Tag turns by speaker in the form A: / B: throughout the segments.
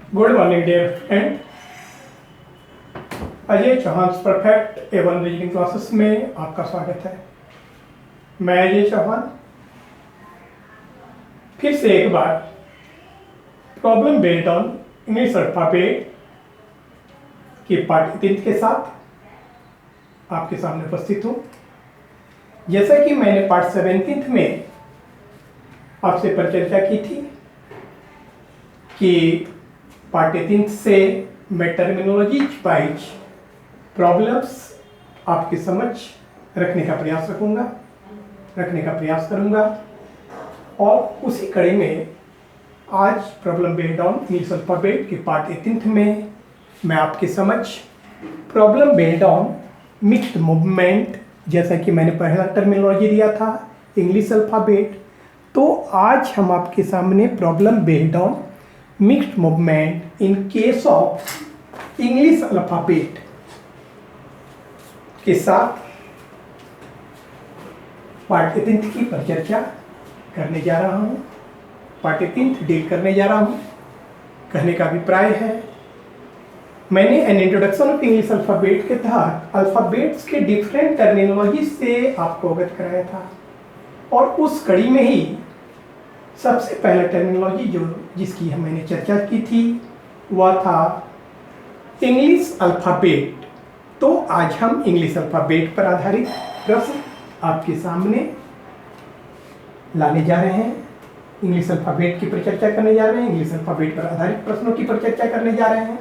A: Good morning dear friend. Ajay Chauhan perfect A1 reasoning classes में आपका स्वागत है। मैं अजय चौहान फिर से एक बार problem based on English alphabet की पार्ट 3 के साथ आपके सामने उपस्थित हूँ। जैसा कि मैंने पार्ट 17 में आपसे परिचर्चा की थी कि पार्ट 18 से मैं टर्मिनोलॉजी वाइज प्रॉब्लम्स आपकी समझ रखने का प्रयास करूंगा और उसी कड़ी में आज problem based on English alphabet के पार्ट 18 में मैं आपकी समझ problem based on mixed movement, जैसा कि मैंने पहला टर्मिनोलॉजी दिया था इंग्लिश अल्फाबेट, तो आज हम आपके सामने problem based on mixed movement in case of English alphabet के साथ पार्ट 18 की परिचर्चा करने जा रहा हूँ। पार्ट 18 डील करने जा रहा हूँ। कहने का अभिप्राय है, मैंने an introduction of English alphabet के तहत अल्फाबेट्स के डिफरेंट टर्मिनोलॉजी से आपको अवगत कराया था और उस कड़ी में ही सबसे पहला टर्मिनोलॉजी जिसकी मैंने चर्चा की थी वह था इंग्लिश अल्फाबेट। तो आज हम इंग्लिश अल्फाबेट पर आधारित प्रश्न आपके सामने लाने जा रहे हैं। इंग्लिश अल्फाबेट की परिचर्चा करने जा रहे हैं, इंग्लिश अल्फाबेट पर आधारित प्रश्नों की परिचर्चा करने जा रहे हैं।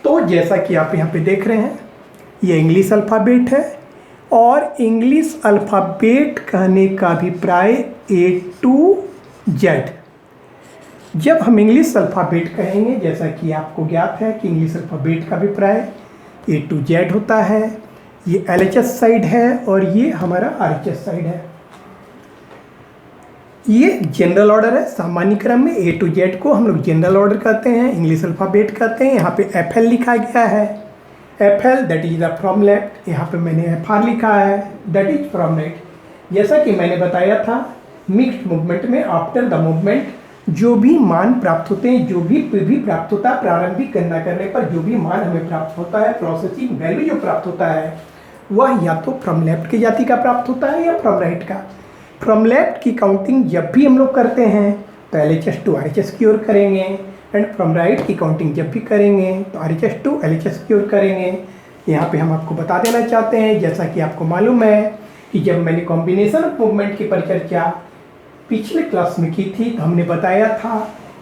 A: तो जैसा कि आप यहाँ पे देख रहे हैं, ये इंग्लिश अल्फाबेट है और इंग्लिश अल्फाबेट कहने का अभिप्राय A to Z। जब हम इंग्लिश अल्फाबेट कहेंगे, जैसा कि आपको ज्ञात है कि इंग्लिश अल्फाबेट का अभिप्राय A to Z होता है। ये LHS साइड है और ये हमारा RHS साइड है। ये जनरल ऑर्डर है, सामान्य क्रम में A to Z को हम लोग जनरल ऑर्डर कहते हैं, इंग्लिश अल्फाबेट कहते हैं। यहाँ पे FL लिखा गया है, FL that is the from left. यहाँ पे मैंने FR लिखा है दैट इज फ्रॉम राइट। जैसा कि मैंने बताया था, मिक्स्ड मूवमेंट में आफ्टर द मूवमेंट जो भी मान प्राप्त होते हैं, जो भी प्राप्त होता है, प्रारंभिक गणना करने पर जो भी मान हमें प्राप्त होता है, प्रोसेसिंग वैल्यू जो प्राप्त होता है, वह या तो फ्रॉम लेफ्ट की जाति का प्राप्त होता है या फ्रॉम राइट का। फ्रॉम लेफ्ट की काउंटिंग जब भी हम लोग करते हैं तो LHS टू RHS की ओर करेंगे एंड फ्रॉम राइट की काउंटिंग जब भी करेंगे तो RHS टू LHS की ओर करेंगे। यहाँ पे हम आपको बता देना चाहते हैं, जैसा कि आपको मालूम है कि जब मैंने कॉम्बिनेशन ऑफ मूवमेंट की परिचर्चा पिछले क्लास में की थी तो हमने बताया था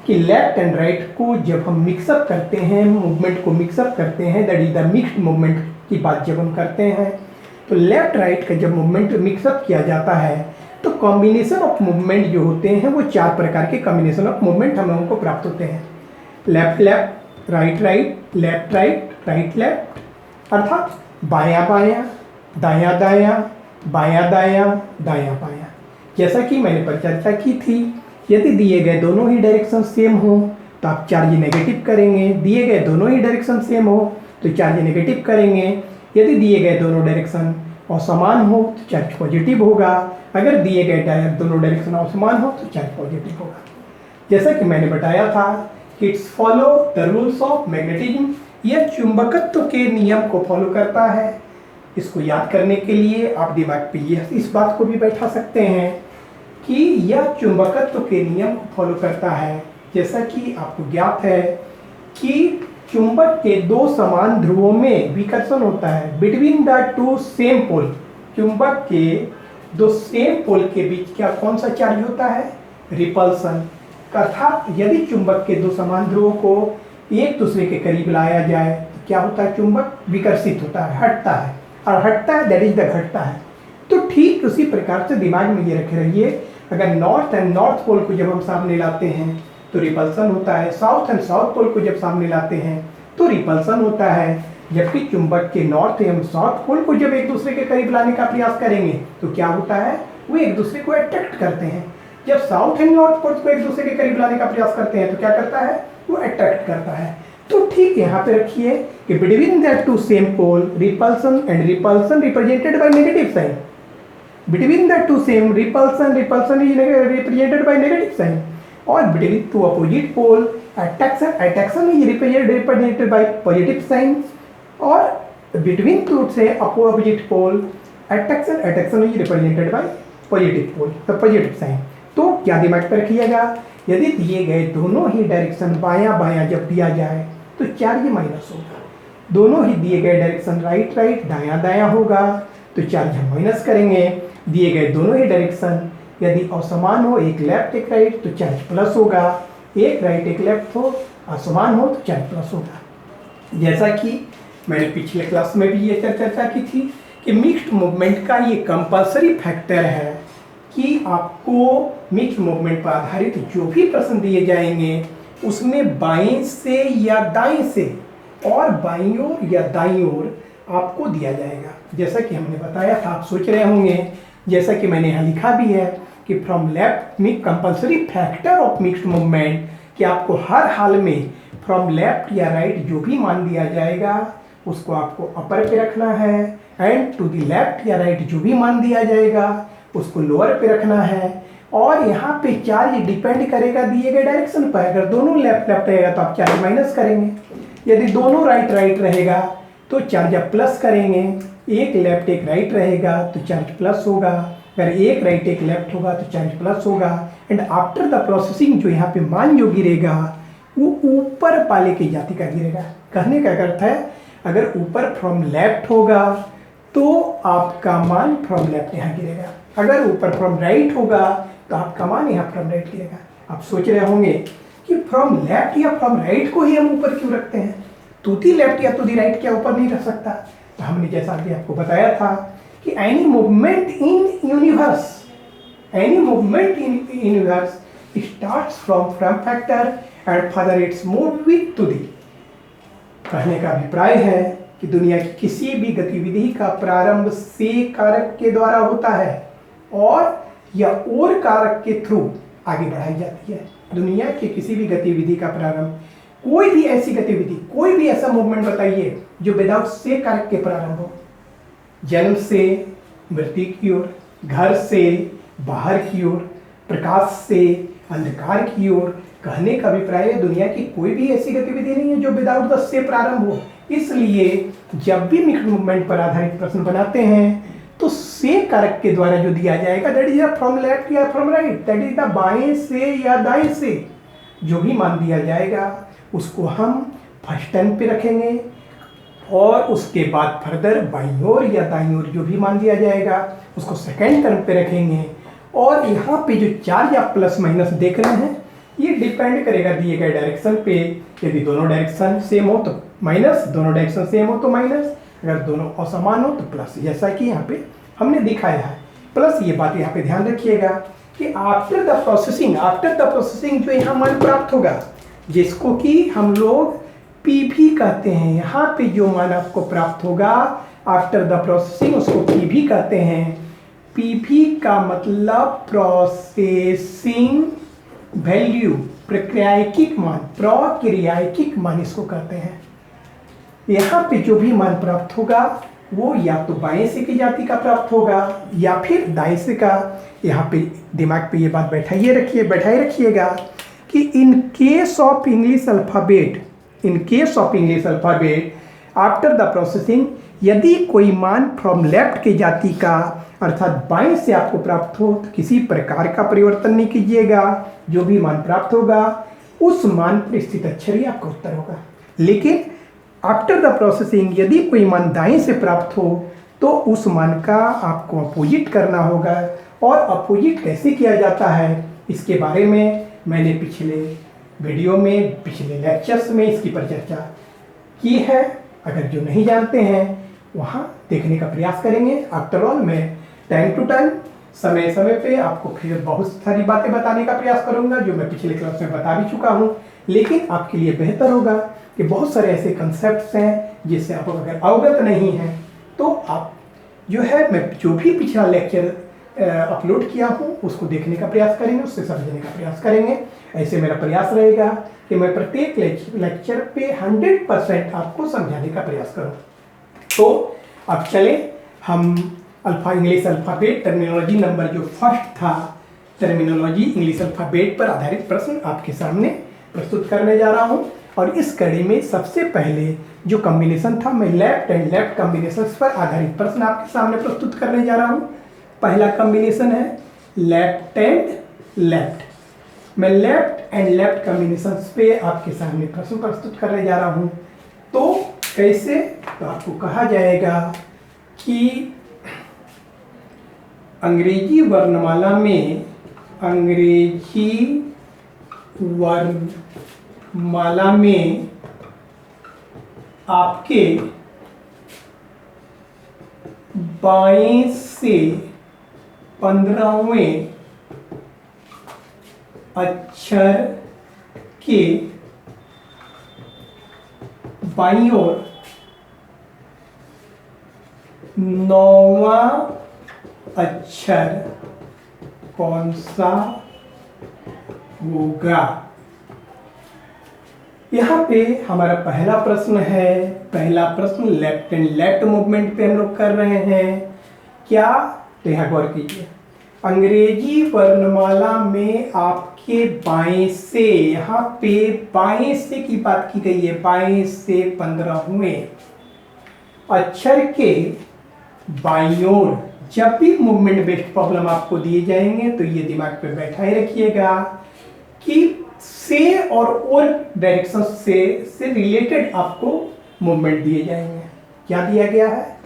A: कि लेफ्ट एंड राइट को जब हम मिक्सअप करते हैं, मूवमेंट को मिक्सअप करते हैं, that is the mixed movement की बात जब हम करते हैं, तो लेफ्ट राइट का जब मूवमेंट मिक्सअप किया जाता है तो कॉम्बिनेशन ऑफ मूवमेंट जो होते हैं वो 4 प्रकार के कॉम्बिनेशन ऑफ मूवमेंट हम लोगों को प्राप्त होते हैं। Left left, right right, left right, right left, अर्थात बायां बायां, दायां दायां, बायां दायां, दायां बायां। जैसा कि मैंने परिचर्चा की थी, यदि दिए गए दोनों ही डायरेक्शन सेम हो तो आप चार्ज नेगेटिव करेंगे, दिए गए दोनों ही डायरेक्शन सेम हो तो चार्ज नेगेटिव करेंगे। यदि दिए गए दोनों डायरेक्शन असमान हो तो चार्ज पॉजिटिव होगा, अगर दिए गए दोनों डायरेक्शन असमान हो तो चार्ज पॉजिटिव होगा। जैसा कि मैंने बताया था कि it's follow the rules of magnetism, यह चुंबकत्व के नियम को फॉलो करता है। इसको याद करने के लिए आप दिमाग पे इस बात को भी बैठा सकते हैं कि यह चुंबकत्व के नियम को फॉलो करता है। जैसा कि आपको ज्ञात है कि चुंबक के 2 समान ध्रुवों में विकर्षण होता है, बिटवीन द 2 सेम पोल। चुंबक के 2 सेम पोल के बीच क्या कौन सा चार्ज होता है? रिपल्सन। अर्थात यदि चुंबक के 2 समान ध्रुवों को एक दूसरे के करीब लाया जाए तो क्या होता है? चुंबक विकर्षित होता है, हटता है, और हटता है दैट इज द घटता है। तो ठीक उसी प्रकार से दिमाग में ये रखे रहिए, अगर नॉर्थ एंड नॉर्थ पोल को जब हम सामने लाते हैं तो रिपल्सन होता है, साउथ एंड साउथ पोल को जब सामने लाते हैं तो रिपल्सन होता है। जबकि चुंबक के नॉर्थ एवं साउथ पोल को जब एक दूसरे के करीब लाने का प्रयास करेंगे तो क्या होता है? वो एक दूसरे को अट्रैक्ट करते हैं। जब साउथ एंड नॉर्थ पोल को एक दूसरे के करीब लाने का प्रयास करते हैं तो क्या करता है? वो अट्रैक्ट करता है। तो ठीक यहाँ पे रखिए कि between that 2 same pole repulsion and repulsion represented by negative sign. Between the two same repulsion is represented by negative sign. और between two opposite pole attraction is represented by positive sign, और between two से opposite pole attraction is represented by positive pole, the positive sign. तो क्या दिमाग पर रखिएगा, यदि दिए गए दोनों ही डायरेक्शन बायां बायां जब दिया जाए तो चार्ज माइनस होगा, दोनों ही दिए गए डायरेक्शन राइट राइट दायां दायां होगा तो चार्ज हम माइनस करेंगे। दिए गए दोनों ही डायरेक्शन यदि असमान हो, एक लेफ्ट एक राइट, तो चार्ज प्लस होगा, एक राइट एक लेफ्ट हो असमान हो तो चार्ज प्लस होगा। जैसा कि मैंने पिछले क्लास में भी ये चर्चा की थी कि मिक्स्ड मूवमेंट का ये कंपल्सरी फैक्टर है कि आपको मिक्स्ड मूवमेंट पर आधारित जो भी प्रश्न दिए जाएंगे उसमें बाएं से या दाएं से और बाईं ओर या दाईं ओर आपको दिया जाएगा। जैसा कि हमने बताया था, आप सोच रहे होंगे, जैसा कि मैंने यहाँ लिखा भी है कि from left mic compulsory factor of mixed movement, कि आपको हर हाल में फ्रॉम लेफ्ट या राइट जो भी मान दिया जाएगा उसको आपको अपर पे रखना है, एंड टू द लेफ्ट या राइट जो भी मान दिया जाएगा उसको लोअर पे रखना है। और यहाँ पे चार्ज डिपेंड करेगा दिए गए डायरेक्शन पर। अगर दोनों लेफ्ट लेफ्ट रहेगा तो आप चार्ज माइनस करेंगे, यदि दोनों राइट राइट रहेगा तो चार्ज आप प्लस करेंगे, एक लेफ्ट एक राइट रहेगा तो चार्ज प्लस होगा, अगर एक राइट एक लेफ्ट होगा तो चार्ज प्लस होगा। एंड आफ्टर द प्रोसेसिंग जो यहाँ पे मान जो गिरेगा वो ऊपर वाले की जाति का गिरेगा। कहने का अर्थ है अगर ऊपर फ्रॉम लेफ्ट होगा तो आपका मान फ्रॉम लेफ्ट यहाँ गिरेगा, अगर ऊपर फ्रॉम राइट होगा तो आपका मान यहाँ फ्रॉम राइट गिरेगा। आप सोच रहे होंगे कि फ्रॉम लेफ्ट या फ्रॉम राइट को ही हम ऊपर क्यों रखते हैं, टू दी लेफ्ट या टू दी राइट क्या ऊपर नहीं रख सकता। तो हमने जैसा कि आपको बताया था कि any movement in universe starts from factor and further its move with to the. कहने का अभिप्राय है कि दुनिया की किसी भी गतिविधि का प्रारंभ से कारक के द्वारा होता है और या और कारक के थ्रू आगे बढ़ाई जाती है। दुनिया की किसी भी गतिविधि का प्रारंभ, कोई भी ऐसी गतिविधि, कोई भी ऐसा मूवमेंट बताइए जो विदाउट से कारक के प्रारंभ हो। जन्म से मृत्यु की ओर, घर से बाहर की ओर, प्रकाश से अंधकार की ओर। कहने का अभिप्राय है दुनिया की कोई भी ऐसी गतिविधि नहीं है जो विदाउट द से प्रारंभ हो। इसलिए जब भी मिक्स्ड मूवमेंट पर आधारित प्रश्न बनाते हैं तो से कारक के द्वारा जो दिया जाएगा दैट इज फ्रॉम लेफ्ट या from right, that is the बाएं से या दाएं से जो भी मान दिया जाएगा उसको हम फर्स्ट टर्म पे रखेंगे और उसके बाद फर्दर बाईं ओर या दाईं ओर जो भी मान दिया जाएगा उसको सेकेंड टर्म पे रखेंगे। और यहाँ पे जो चार्ज आप प्लस माइनस देख रहे हैं ये डिपेंड करेगा दिए गए डायरेक्शन पे। यदि दोनों डायरेक्शन सेम हो तो माइनस, दोनों डायरेक्शन सेम हो तो माइनस, अगर दोनों असमान हो तो प्लस, जैसा कि यहाँ पे हमने दिखाया है। प्लस ये बात यहाँ पे ध्यान रखिएगा कि आफ्टर द प्रोसेसिंग जो यहाँ मान प्राप्त होगा जिसको कि हम लोग पीवी कहते हैं, यहाँ पे जो मान आपको प्राप्त होगा आफ्टर द प्रोसेसिंग उसको पीवी कहते हैं। पीवी का मतलब प्रोसेसिंग वैल्यू, प्रक्रियायिक मान इसको कहते हैं। यहाँ पे जो भी मान प्राप्त होगा वो या तो बाएं से की जाति का प्राप्त होगा या फिर दाएं से का। यहाँ पे दिमाग पे ये बात बैठाए रखिएगा कि in case of English alphabet after the processing यदि कोई मान फ्रॉम लेफ्ट के जाति का अर्थात बाएं से आपको प्राप्त हो तो किसी प्रकार का परिवर्तन नहीं कीजिएगा, जो भी मान प्राप्त होगा उस मान पर स्थित अक्षर ही आपका उत्तर होगा। लेकिन आफ्टर द प्रोसेसिंग यदि कोई मान दाएं से प्राप्त हो तो उस मान का आपको अपोजिट करना होगा। और अपोजिट कैसे किया जाता है इसके बारे में मैंने पिछले वीडियो में, पिछले लेक्चर्स में इसकी पर चर्चा की है। अगर जो नहीं जानते हैं वहाँ देखने का प्रयास करेंगे। आफ्टर ऑल मैं टाइम टू टाइम, समय समय पे आपको फिर बहुत सारी बातें बताने का प्रयास करूँगा जो मैं पिछले क्लास में बता भी चुका हूँ। लेकिन आपके लिए बेहतर होगा कि बहुत सारे ऐसे कंसेप्ट्स हैं जिससे आप अगर अवगत नहीं हैं तो आप जो है मैं जो भी पिछला लेक्चर अपलोड किया हूँ उसको देखने का प्रयास करेंगे, उससे समझने का प्रयास करेंगे। ऐसे मेरा प्रयास रहेगा कि मैं प्रत्येक लेक्चर पे 100% आपको समझाने का प्रयास करूँ। तो अब चले हम इंग्लिश अल्फ़ाबेट टर्मिनोलॉजी नंबर जो फर्स्ट था टर्मिनोलॉजी इंग्लिश अल्फ़ाबेट पर आधारित प्रश्न आपके सामने प्रस्तुत करने जा रहा हूं। और इस कड़ी में सबसे पहले जो कॉम्बिनेशन था, मैं लेफ्ट एंड लेफ्ट कॉम्बिनेशंस पर आधारित प्रश्न आपके सामने प्रस्तुत करने जा रहा हूं। पहला कॉम्बिनेशन है लेफ्ट एंड लेफ्ट। मैं लेफ्ट एंड लेफ्ट कॉम्बिनेशंस पे आपके सामने प्रश्न प्रस्तुत करने जा रहा हूं। तो कैसे, तो आपको कहा जाएगा कि अंग्रेजी वर्णमाला में आपके बाएं से 15वें अक्षर के बाईं ओर 9वां अक्षर कौन सा होगा। यहाँ पे हमारा पहला प्रश्न है। पहला प्रश्न लेफ्ट एंड लेफ्ट मूवमेंट पे हम लोग कर रहे हैं। क्या, तो यहाँ गौर कीजिए, अंग्रेजी वर्णमाला में आपके बाएं से, यहाँ पे बाएं से की बात की गई है, बाएं से 15वें अक्षर के बाईं ओर। जब भी मूवमेंट बेस्ड प्रॉब्लम आपको दिए जाएंगे तो ये दिमाग पे बैठा ही रखिएगा कि से और डायरेक्शन से रिलेटेड आपको मूवमेंट दिए जाएंगे। क्या दिया गया है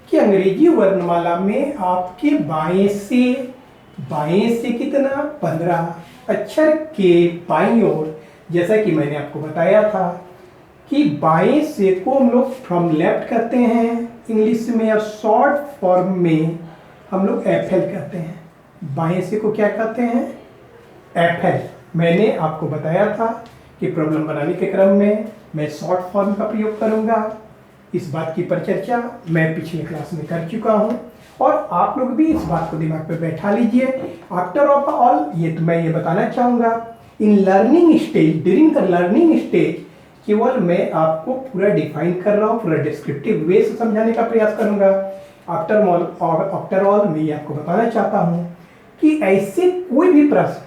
A: कि अंग्रेजी वर्णमाला में आपके बाएं से कितना, 15 अक्षर के बाईं ओर। जैसा कि मैंने आपको बताया था कि बाएं से को हम लोग फ्रॉम लेफ्ट कहते हैं इंग्लिश में, या शॉर्ट फॉर्म में हम लोग एफएल कहते हैं। बाएं से को क्या कहते हैं, एफएल। मैंने आपको बताया था कि प्रॉब्लम बनाने के क्रम में मैं शॉर्ट फॉर्म का प्रयोग करूंगा। इस बात की परिचर्चा मैं पिछले क्लास में कर चुका हूं और आप लोग भी इस बात को दिमाग पे बैठा लीजिए। आफ्टर ऑल ये तो मैं ये बताना चाहूँगा, in learning stage, during the learning stage केवल मैं आपको पूरा डिफाइन कर रहा हूँ, पूरा डिस्क्रिप्टिव वे से समझाने का प्रयास करूँगा। आफ्टर ऑल मैं ये आपको बताना चाहता हूँ कि ऐसे कोई भी प्रश्न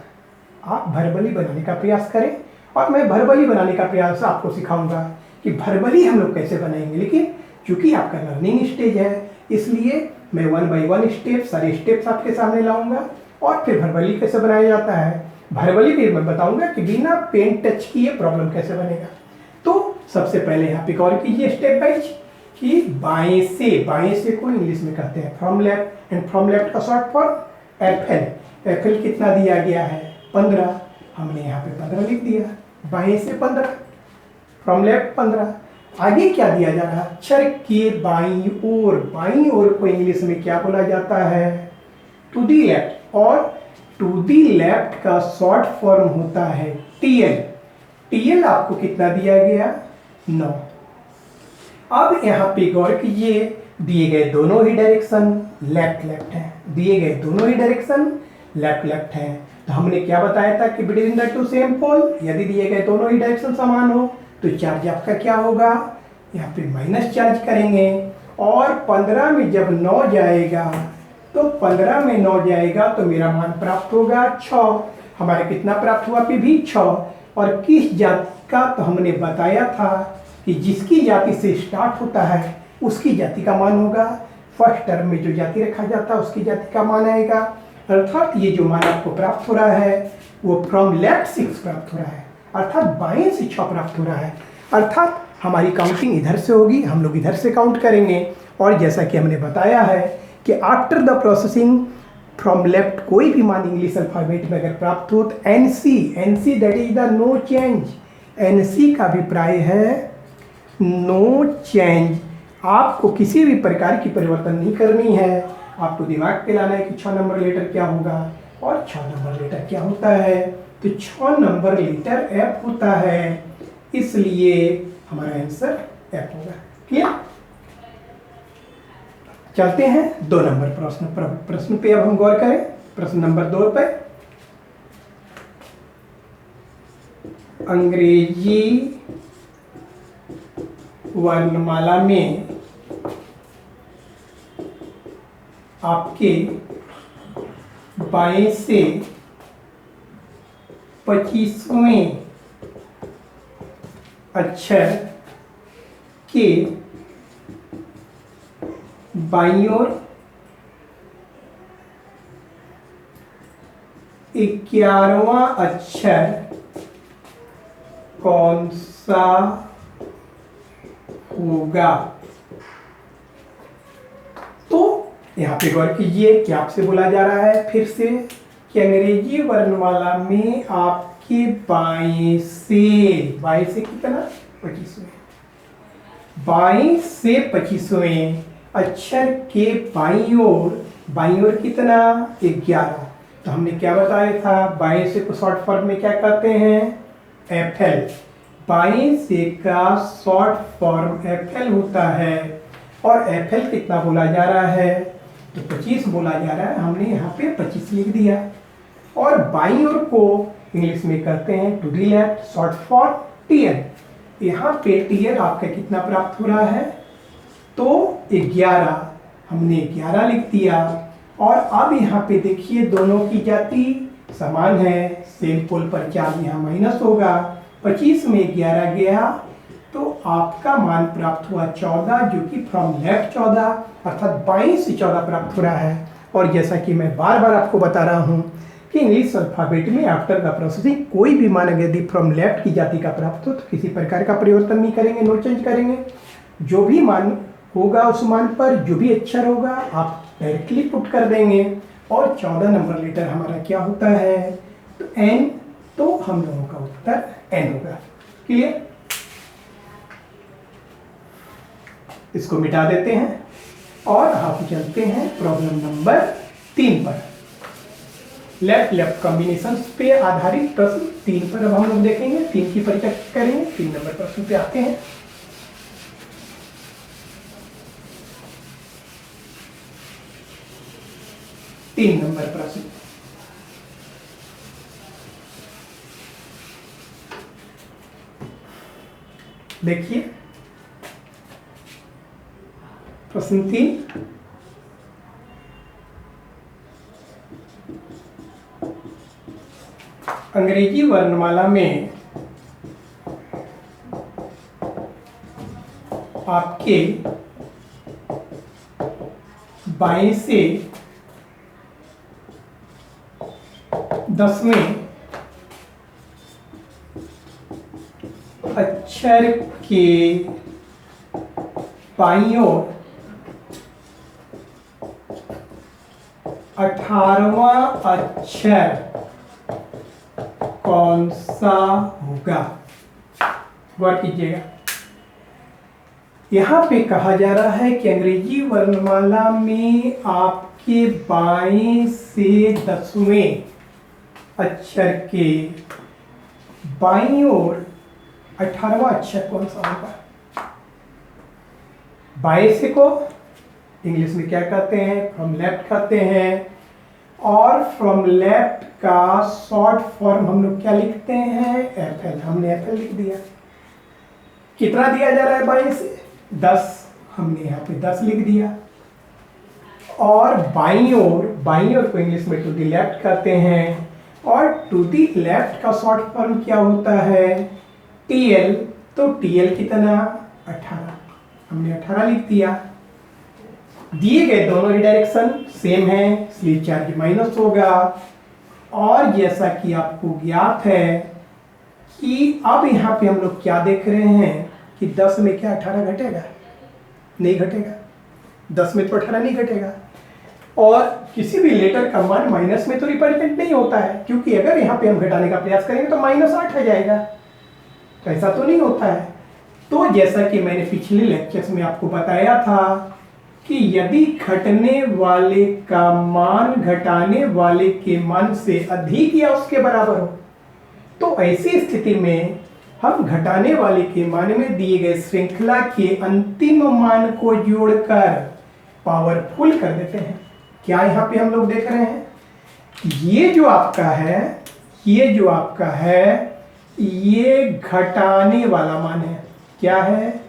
A: आप भर्बली बनाने का प्रयास करें, और मैं भर्बली बनाने का प्रयास आपको सिखाऊंगा कि भर्बली हम लोग कैसे बनाएंगे। लेकिन चूंकि आपका लर्निंग स्टेज है, इसलिए मैं 1 बाय 1 स्टेप, सारे स्टेप्स आपके सामने लाऊंगा और फिर भर्बली कैसे बनाया जाता है, भर्बली भी मैं बताऊंगा कि बिना पेन टच किए प्रॉब्लम कैसे बनेगा। तो सबसे पहले यहाँ पे गौर कीजिए स्टेप वाइज कि बाएं से को इंग्लिश में कहते हैं from left, and from left का शॉर्ट फॉर्म एफएल। एफएल कितना दिया गया है, 15। हमने यहाँ पे 15 लिख दिया। बाएं से 15, फ्रॉम लेफ्ट 15। आगे क्या दिया जा रहा है, अक्षर के बाईं ओर। बाईं ओर को इंग्लिश में क्या बोला जाता है, टू दी लेफ्ट, और टू दी लेफ्ट का शॉर्ट फॉर्म होता है टीएल। टीएल आपको कितना दिया गया, 9। अब यहाँ पे गौर कीजिए, दिए गए दोनों ही डायरेक्शन लेफ्ट लेफ्ट है, दिए गए दोनों ही डायरेक्शन लेफ्ट लेफ्ट है। तो हमने क्या बताया था कि between the two same pole, यदि दिए गए दोनों ही डायरेक्शन समान हो तो चार्ज आपका क्या होगा, यहाँ पे माइनस चार्ज करेंगे। और 15 में जब 9 जाएगा तो 15 में 9 जाएगा तो मेरा मान प्राप्त होगा 6। हमारा कितना प्राप्त हुआ, पे भी 6। और किस जाति का, तो हमने बताया था कि जिसकी जाति से स्टार्ट होता है उसकी जाति का मान होगा। फर्स्ट टर्म में जो जाति रखा जाता है उसकी जाति का मान आएगा। अर्थात ये जो मान आपको प्राप्त हो रहा है वो फ्रॉम लेफ्ट 6 प्राप्त हो रहा है, अर्थात बाएं से 6 प्राप्त हो रहा है। अर्थात हमारी काउंटिंग इधर से होगी, हम लोग इधर से काउंट करेंगे। और जैसा कि हमने बताया है कि after the processing from left कोई भी मान इंग्लिश अल्फाबेट में अगर प्राप्त हो तो NC that is the no change, NC का अभिप्राय है नो चेंज। आपको किसी भी प्रकार की परिवर्तन नहीं करनी है, आपको दिमाग पे लाना है कि 6 नंबर लेटर क्या होगा और 6 नंबर लेटर क्या होता है। तो 6 नंबर लेटर एफ होता है, इसलिए हमारा आंसर एफ होगा। क्लियर। चलते हैं 2 नंबर प्रश्न पे अब हम गौर करें। प्रश्न नंबर 2 पे, अंग्रेजी वर्णमाला में आपके बाएं से 25वें अक्षर के बाईं ओर 11वां अक्षर कौन सा होगा? तो यहां पे गौर कीजिए कि आपसे बोला जा रहा है फिर से कि अंग्रेजी वर्णमाला में आपके बाएं से कितना? 25वें। बाएं से 25वें अक्षर के बाईं ओर कितना? 11। तो हमने क्या बताया था? बाएं से को शॉर्ट फॉर्म में क्या कहते हैं? एफएल। बाएं से का शॉर्ट फॉर्म एफएल होता है और एफएल कितना बोला जा रहा है? तो 25 बोला जा रहा है। हमने यहाँ पे 25 लिख दिया। और बाईं ओर को इंग्लिश में कहते हैं to the left, short for TL. यहाँ पे टीएल आपका कितना प्राप्त हो रहा है? तो 11। हमने 11 लिख दिया। और अब यहाँ पे देखिए दोनों की जाति समान है। सेम पोल पर चार्ज यहाँ माइनस होगा। 25 में 11 गया तो आपका मान प्राप्त हुआ 14, जो कि फ्रॉम लेफ्ट 14 अर्थात बाईं से 14 प्राप्त हो रहा है। और जैसा कि मैं बार बार आपको बता रहा हूँ कि इंग्लिश अल्फाबेट में आफ्टर द प्रोसेसिंग कोई भी मान अगर यदि फ्रॉम लेफ्ट की जाति का प्राप्त हो तो किसी प्रकार का परिवर्तन नहीं करेंगे, नो चेंज करेंगे। जो भी मान होगा उस मान पर जो भी अक्षर होगा आप डायरेक्टली पुट कर देंगे। और 14 नंबर लेटर हमारा क्या होता है? तो एन। तो हम लोगों का उत्तर एन होगा। क्लियर? इसको मिटा देते हैं और हम चलते हैं प्रॉब्लम नंबर 3 पर। लेफ्ट कॉम्बिनेशन पे आधारित प्रश्न 3 पर अब हम लोग देखेंगे। 3 की परीक्षा करेंगे। 3 नंबर प्रश्न पे आते हैं। तीन नंबर प्रश्न। देखिए प्रश्न 3। अंग्रेजी वर्णमाला में आपके बाएं से 10वें अक्षर के बाईं ओर 18वां अक्षर कौन सा होगा? गौर कीजिएगा। यहां पे कहा जा रहा है कि अंग्रेजी वर्णमाला में आपके बाएं से 10वें अक्षर के बाईं ओर 18वां अक्षर कौन सा होगा? बाएं से को इंग्लिश में क्या कहते हैं? फ्रॉम लेफ्ट कहते हैं। और फ्रॉम लेफ्ट का शॉर्ट फॉर्म हम लोग क्या लिखते हैं? एफएल। हमने एफएल लिख दिया। कितना दिया जा रहा है बाएं से? 10। हमने यहाँ पे 10 लिख दिया। और बाईं ओर को इंग्लिश में टू दी लेफ्ट कहते हैं। और टू दी लेफ्ट का शॉर्ट फॉर्म क्या होता है? टीएल। तो टीएल कितना? 18। हमने 18 लिख दिया। दिए गए दोनों ही डायरेक्शन सेम है इसलिए चार्ज माइनस होगा। और जैसा कि आपको ज्ञात है कि अब यहाँ पे हम लोग क्या देख रहे हैं कि 10 में क्या 18 घटेगा? नहीं घटेगा। 10 में तो 18 नहीं घटेगा। और किसी भी लेटर का मान माइनस में तो रिप्रेजेंट नहीं होता है, क्योंकि अगर यहाँ पे हम घटाने का प्रयास करेंगे तो -8 आ जाएगा। तो ऐसा तो नहीं होता है। तो जैसा कि मैंने पिछले लेक्चर्स में आपको बताया था कि यदि घटने वाले का मान घटाने वाले के मान से अधिक या उसके बराबर हो तो ऐसी स्थिति में हम घटाने वाले के मान में दिए गए श्रृंखला के अंतिम मान को जोड़कर पावरफुल कर देते हैं। क्या यहाँ पे हम लोग देख रहे हैं? ये जो आपका है ये घटाने वाला मान है। क्या है?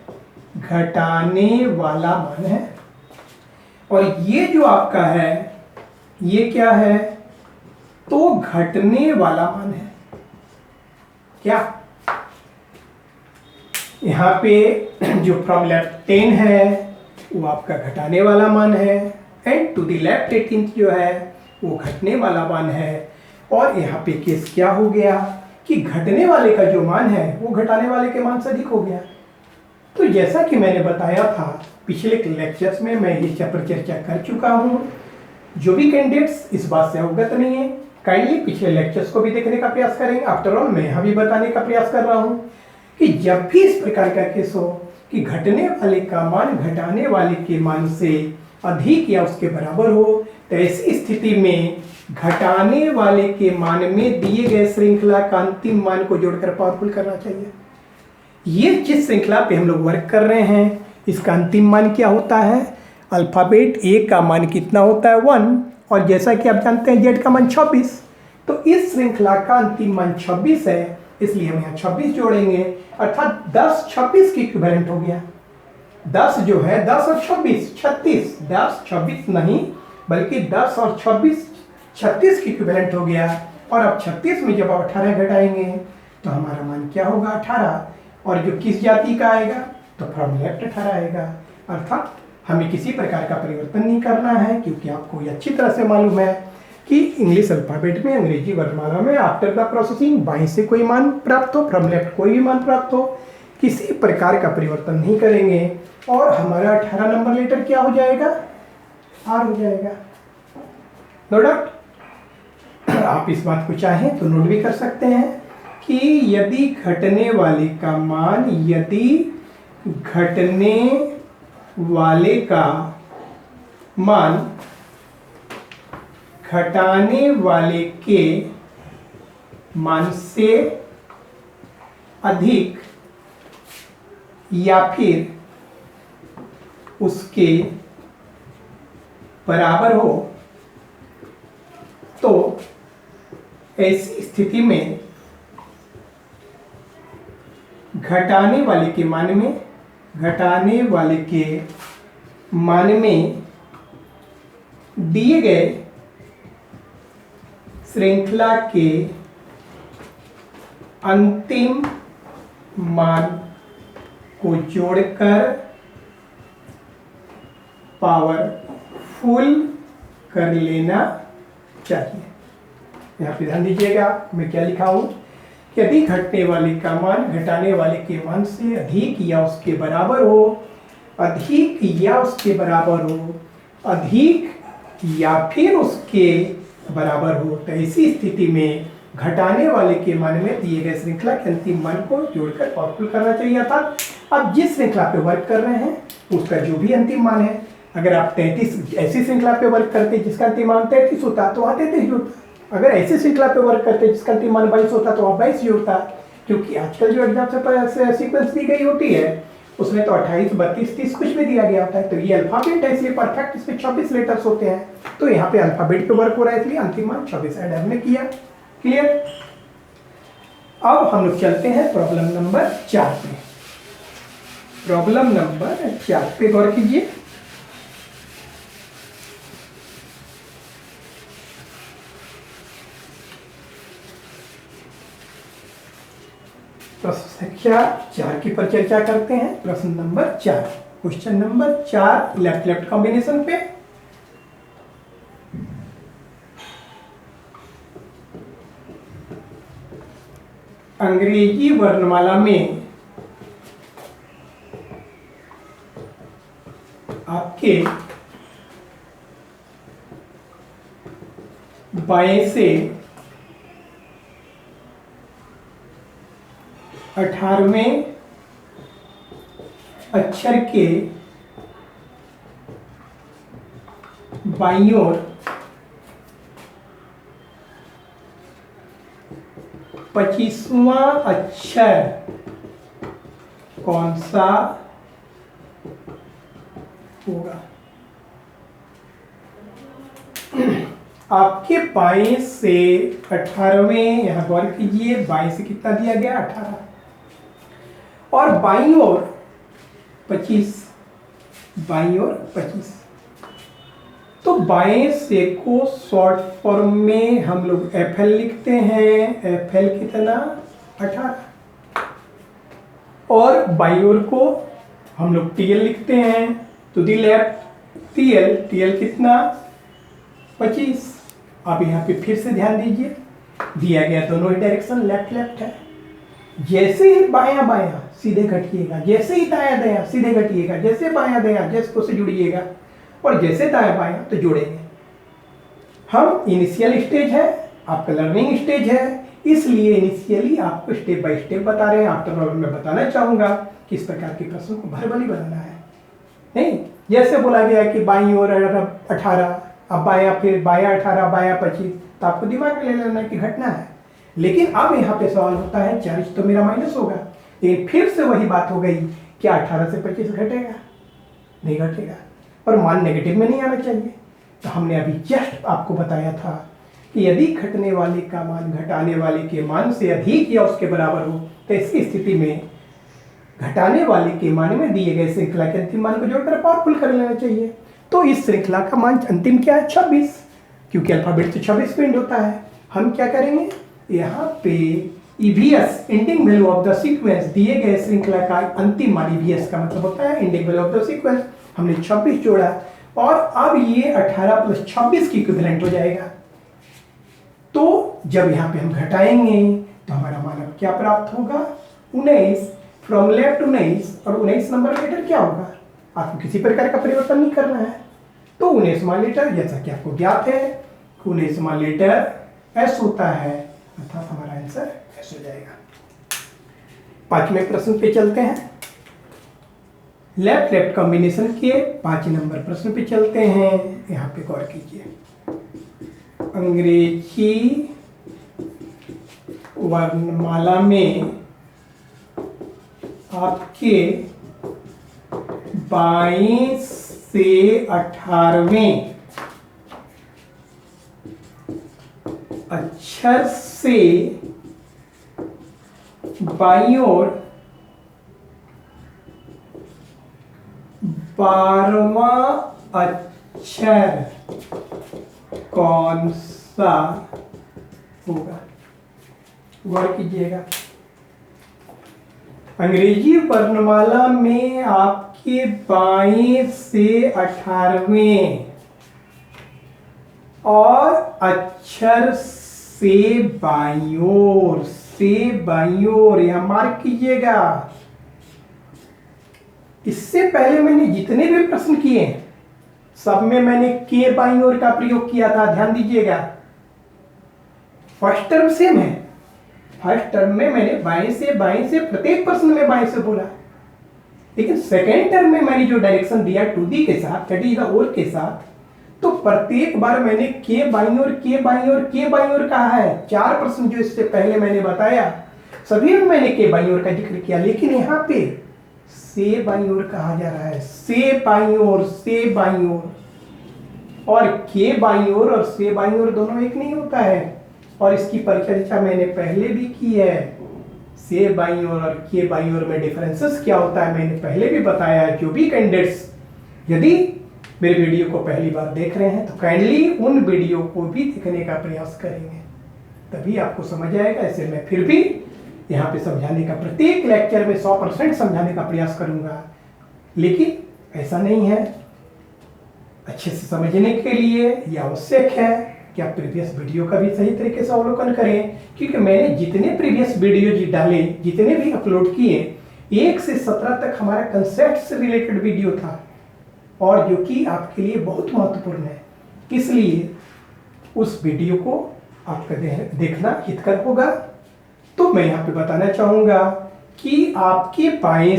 A: घटाने वाला मान है। और ये जो आपका है ये क्या है? तो घटने वाला मान है। क्या? यहाँ पे जो फ्रॉम लेफ्ट 10 है वो आपका घटाने वाला मान है, एंड टू द लेफ्ट 18 जो है वो घटने वाला मान है। और यहाँ पे केस क्या हो गया कि घटने वाले का जो मान है वो घटाने वाले के मान से अधिक हो गया। तो जैसा कि मैंने बताया था पिछले लेक्चर्स में, मैं ये पर चर्चा कर चुका हूँ। जो भी कैंडिडेट्स इस बात से अवगत नहीं है, काइंडली पिछले लेक्चर्स को भी देखने का प्रयास करेंगे। आफ्टर ऑल मैं यहाँ भी बताने का प्रयास कर रहा हूँ कि जब भी इस प्रकार का केस हो कि घटने वाले का मान घटाने वाले के मान से अधिक या उसके बराबर हो, तो ऐसी स्थिति में घटाने वाले के मान में दिए गए श्रृंखला का अंतिम मान को जोड़कर पावरफुल करना चाहिए। ये जिस श्रृंखला पे हम लोग वर्क कर रहे हैं इसका अंतिम मान क्या होता है? अल्फाबेट ए का मान कितना होता है? 1, और जैसा कि आप जानते हैं जेड का मान 26। तो इस श्रृंखला का अंतिम मान 26 है, इसलिए हम यहाँ 26 जोड़ेंगे, अर्थात 10 26 की इक्विवेलेंट हो गया। 10 जो है 10 और 26 36, 10 26 नहीं बल्कि 10 और 26 36 की इक्विवेलेंट हो गया। और अब 36 में जब आप 18 घटाएंगे तो हमारा मान क्या होगा? 18। और जो किस जाति का आएगा? तो फ्रॉम लेफ्ट 18 आएगा। अर्थात हमें किसी प्रकार का परिवर्तन नहीं करना है, क्योंकि आपको ये अच्छी तरह से मालूम है कि इंग्लिश अल्फाबेट में, अंग्रेजी वर्णमाला में आफ्टर द प्रोसेसिंग बाएं से कोई मान प्राप्त हो, फ्रॉम लेफ्ट कोई भी मान प्राप्त हो, किसी प्रकार का परिवर्तन नहीं करेंगे। और हमारा 18 नंबर लेटर क्या हो जाएगा? आर हो जाएगा। No doubt. आप इस बात को चाहें तो नोट भी कर सकते हैं कि यदि घटने वाले का मान, यदि घटने वाले का मान घटाने वाले के मान से अधिक या फिर उसके बराबर हो, तो ऐसी स्थिति में घटाने वाले के मान में दिए गए श्रृंखला के अंतिम मान को जोड़कर पावरफुल कर लेना चाहिए। यहाँ पे ध्यान दीजिएगा मैं क्या लिखा हूँ। यदि घटने वाले का मान घटाने वाले के मान से अधिक या उसके बराबर हो, अधिक या उसके बराबर हो, अधिक या फिर उसके बराबर हो, तो ऐसी स्थिति में घटाने वाले के मान में दिए गए श्रृंखला के अंतिम मान को जोड़कर पावरफुल करना चाहिए। अर्थात आप जिस श्रृंखला पे वर्क कर रहे हैं उसका जो भी अंतिम मान है, अगर आप 33 ऐसी श्रृंखला पे वर्क करते जिसका अंतिम मान 33 होता तो वहाँ 33 जोड़ता। अगर ऐसी श्रृंखला पे वर्क करते जिसका अंतिम मान 22 होता तो वहाँ 22 जोड़ता। क्योंकि आजकल जो एग्जाम से सीक्वेंस दी गई होती है उसमें तो 28 32 30 कुछ भी दिया गया होता है। तो ये अल्फाबेट है इसलिए परफेक्ट इसमें 26 लेटर्स होते हैं। तो यहाँ पे अल्फाबेट पे वर्क हो रहा है इसलिए अंतिम मान 26 ऐड हमने किया। क्लियर। अब हम लोग चलते हैं प्रॉब्लम नंबर 4 पे। प्रॉब्लम नंबर 4 पे गौर कीजिए। प्रश्न संख्या 4 की पर चर्चा करते हैं। प्रश्न number 4, question number 4 left left combination पे। अंग्रेजी वर्णमाला में आपके बाएं से 18वें अक्षर के बाईं ओर 25वां अक्षर कौन सा होगा? आपके बाएं से 18वें, यहां गौर कीजिए बाएं से कितना दिया गया 18 और बाईं ओर 25, बाईं ओर 25। तो बाएं से को शॉर्ट फॉर्म में हम लोग FL लिखते हैं। FL कितना 18 और बाई ओर को हम लोग TL लिखते हैं टू दी लेफ्ट। TL कितना 25। अब यहाँ पे फिर से ध्यान दीजिए, दिया गया दोनों ही डायरेक्शन लेफ्ट लेफ्ट है। जैसे ही बायां बायां सीधे घटिएगा, जैसे ही दायां दायां सीधे घटिएगा, जैसे बायां दायां जैसे से जुड़िएगा और जैसे दायां बायां तो जोड़ेंगे। हम इनिशियल स्टेज है, आपका लर्निंग स्टेज है, इसलिए इनिशियली आपको स्टेप बाय स्टेप बता रहे हैं। आफ्टर ऑल मैं बताना चाहूंगा कि इस प्रकार के प्रश्न को वर्बली बनाना है। नहीं, जैसे बोला गया कि बाईं ओर 18, अब बायां, फिर बायां 18, बायां 25, तो आपको दिमाग में ले लेना कि घटना है। लेकिन अब यहाँ पे सवाल होता है चार्ज तो मेरा माइनस होगा, लेकिन फिर से वही बात हो गई, क्या 18 से 25 घटेगा? नहीं घटेगा, और मान नेगेटिव में नहीं आना चाहिए। तो हमने अभी जस्ट आपको बताया था कि यदि घटने वाले का मान घटाने वाले के मान से अधिक या उसके बराबर हो तो ऐसी स्थिति में घटाने वाले के मान में दिए गए श्रृंखला के अंतिम मान को जोड़कर पावरफुल कर लेना चाहिए। तो इस श्रृंखला का मान अंतिम क्या है? 26, क्योंकि अल्फाबेट से 26 पिंड होता है। हम क्या करेंगे, यहाँ पे EVS ending value of the sequence, दिए गए श्रृंखला का अंतिम मान, EVS का मतलब होता है ending value of the sequence, हमने 26 जोड़ा और अब ये 18 प्लस 26 की इक्विवेलेंट हो जाएगा। तो जब यहाँ पे हम घटाएंगे तो हमारा मान अब क्या प्राप्त होगा? 19। फ्रॉम लेफ्ट 19, और 19 नंबर लेटर क्या होगा? आपको किसी प्रकार का परिवर्तन नहीं करना है। तो 19वां लेटर, जैसा कि आपको ज्ञात है, 19वां लेटर S होता है, अर्थात हमारा आंसर S हो जाएगा। 5वें प्रश्न पे चलते हैं। लेफ्ट लेफ्ट कॉम्बिनेशन के 5 नंबर प्रश्न पे चलते हैं। यहाँ पे गौर कीजिए, अंग्रेजी वर्णमाला में आपके 22 से 18वें अक्षर से बाईं ओर 12वां अक्षर कौन सा होगा? गौर कीजिएगा, अंग्रेजी वर्णमाला में आपके 22 से 18वें और अक्षर से बाईं ओर, यहां मार्क कीजिएगा। इससे पहले मैंने जितने भी प्रश्न किए सब में मैंने के बाईं ओर का प्रयोग किया था, ध्यान दीजिएगा। फर्स्ट टर्म सेम है, फर्स्ट टर्म में मैंने बाएं से प्रत्येक प्रश्न में बाएं से बोला, लेकिन सेकेंड टर्म में मैंने जो डायरेक्शन दिया टू दी के साथ, दैट इज द ओर के साथ, तो प्रत्येक बार मैंने के बाईं ओर कहा है। 4 प्रश्न जो इससे पहले मैंने बताया सभी में मैंने के बाईं ओर का जिक्र किया, लेकिन यहाँ पे से बाईं ओर कहा जा रहा है, से बाईं ओर, और के बाईं ओर और से बाईं ओर दोनों एक नहीं होता है, और इसकी परिचर्चा मैंने पहले भी की है। से बाईं ओर और के बाईं ओर में डिफरेंसेस क्या होता है मैंने पहले भी बताया है। जो भी कैंडिडेट्स यदि मेरे वीडियो को पहली बार देख रहे हैं तो काइंडली उन वीडियो को भी देखने का प्रयास करेंगे, तभी आपको समझ आएगा। ऐसे मैं फिर भी यहाँ पे समझाने का, प्रत्येक लेक्चर में 100% समझाने का प्रयास करूंगा, लेकिन ऐसा नहीं है। अच्छे से समझने के लिए यह आवश्यक है कि आप प्रीवियस वीडियो का भी सही तरीके से अवलोकन करें, क्योंकि मैंने जितने प्रीवियस वीडियो डाले, जितने भी अपलोड किए, 1 से 17 तक हमारा कंसेप्ट से रिलेटेड वीडियो था, और जो कि आपके लिए बहुत महत्वपूर्ण है। इसलिए उस वीडियो को आपका देखना हितकर होगा। तो मैं यहाँ पे बताना चाहूंगा कि आपके बाएं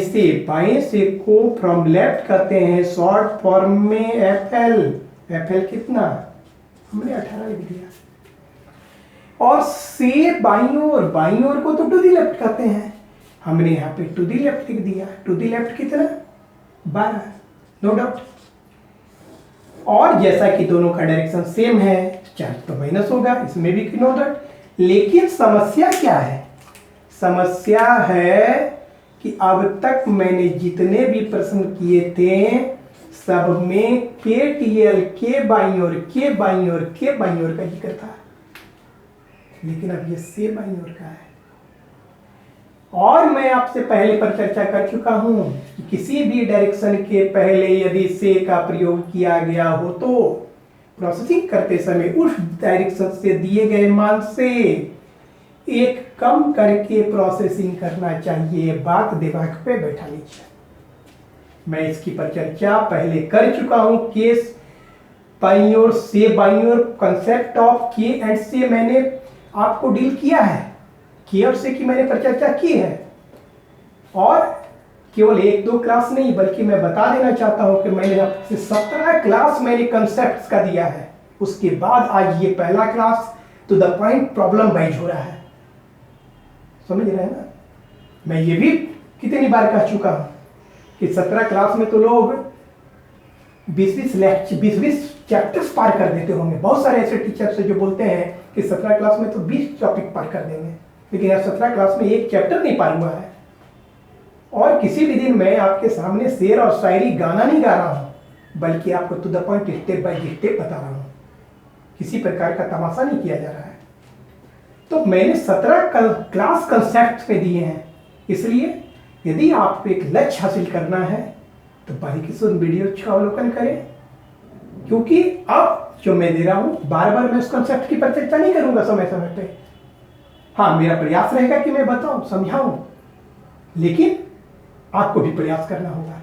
A: से को फ्रॉम लेफ्ट करते हैं शॉर्ट फॉर्म में FL कितना? हमने 18 लिख दिया। और से बाईं ओर को तो टू दी लेफ्ट कहते हैं, हमने यहाँ पे टू दी लेफ्ट लिख दिया। टू दी लेफ्ट कितना? 12, नो डाउट। और जैसा कि दोनों का डायरेक्शन सेम है, चार्ज तो माइनस होगा, इसमें भी नो डाउट। लेकिन समस्या क्या है? समस्या है कि अब तक मैंने जितने भी प्रश्न किए थे सब में KTL के बाईं ओर का जिक्र था, लेकिन अब ये से बाईं ओर का है। और मैं आपसे पहले पर चर्चा कर चुका हूं कि किसी भी डायरेक्शन के पहले यदि से का प्रयोग किया गया हो तो प्रोसेसिंग करते समय उस डायरेक्शन से दिए गए मान से एक कम करके प्रोसेसिंग करना चाहिए। बात दिमाग पे बैठा लीजिए। मैं इसकी पर चर्चा पहले कर चुका हूं। केस बाई और से बाई और कंसेप्ट ऑफ के एंड से मैंने आपको डील किया है। के और से की मैंने पर चर्चा की है और केवल 1-2 क्लास नहीं बल्कि मैं बता देना चाहता हूं कि मैंने आपसे 17 क्लास मैंने कंसेप्ट्स का दिया है। उसके बाद आज ये पहला class to the point problem wise हो रहा है। समझ रहे हैं ना? मैं ये भी कितनी बार कह चुका हूं कि 17 क्लास में तो लोग 20-20 चैप्टर्स पार कर देते होंगे। बहुत सारे ऐसे टीचर्स जो बोलते हैं कि 17 क्लास में तो 20 टॉपिक पार कर देंगे, लेकिन यार 17 क्लास में एक चैप्टर नहीं पार हुआ है। और किसी भी दिन मैं आपके सामने शेर और शायरी गाना नहीं गा रहा हूं बल्कि आपको to the point step by step बता रहा हूं। किसी प्रकार का तमाशा नहीं किया जा रहा है। तो मैंने 17 क्लास कंसेप्ट पे दिए हैं। इसलिए यदि आपको एक लक्ष्य हासिल करना है तो बारीकी से उन वीडियो का अवलोकन करें, क्योंकि अब जो मैं दे रहा हूं बार बार मैं उस कंसेप्ट की पर चर्चा नहीं करूंगा समय समय पे। हाँ, मेरा प्रयास रहेगा कि मैं बताऊं, समझाऊं, लेकिन आपको भी प्रयास करना होगा।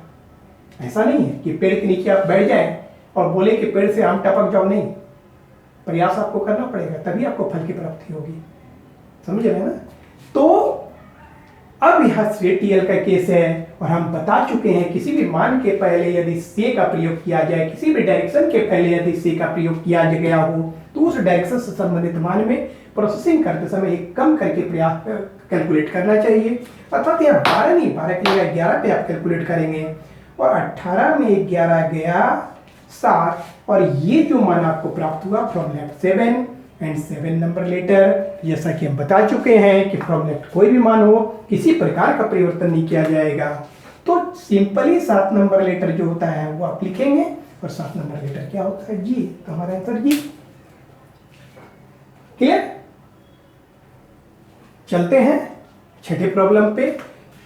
A: ऐसा नहीं है कि पेड़ के नीचे आप बैठ जाएं और बोले कि पेड़ से आम टपक जाओ। नहीं, प्रयास आपको करना पड़ेगा, तभी आपको फल की प्राप्ति होगी। समझ रहे हैं ना? तो अब यह टीएल का केस है और हम बता चुके हैं किसी भी मान के पहले यदि से का प्रयोग किया जाए, किसी भी डायरेक्शन के पहले यदि से का प्रयोग किया गया हो तो उस डायरेक्शन से संबंधित मान में प्रोसेसिंग करते समय एक कम करके प्रयास कैलकुलेट करना चाहिए। अर्थात यहाँ 12 नहीं, 12 की जगह 11 पे आप कैलकुलेट करेंगे और 18 में 11 गया 7 और ये जो मान आपको प्राप्त हुआ from left 7 and 7 number letter. जैसा कि हम बता चुके हैं कि फ्रॉम लेफ्ट कोई भी मान हो किसी प्रकार का परिवर्तन नहीं किया जाएगा। तो सिंपली 7 नंबर लेटर जो होता है वो आप लिखेंगे और 7 नंबर लेटर क्या होता है? जी। तो हमारा आंसर जी। क्लियर? चलते हैं छठे प्रॉब्लम पे।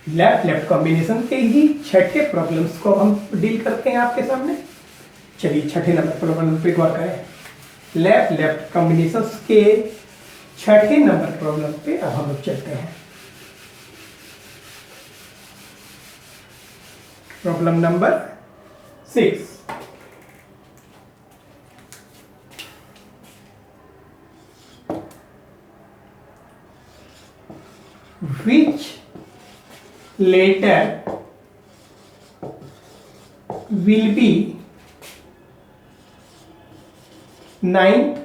A: लेफ्ट लेफ्ट कॉम्बिनेशन के ही छठे प्रॉब्लम्स को हम डील करते हैं आपके सामने। चलिए छठे नंबर प्रॉब्लम पे गौर करें। लेफ्ट लेफ्ट कॉम्बिनेशन के छठे नंबर प्रॉब्लम पे अब हम लोग चलते हैं। Problem number 6। Which letter will be 9th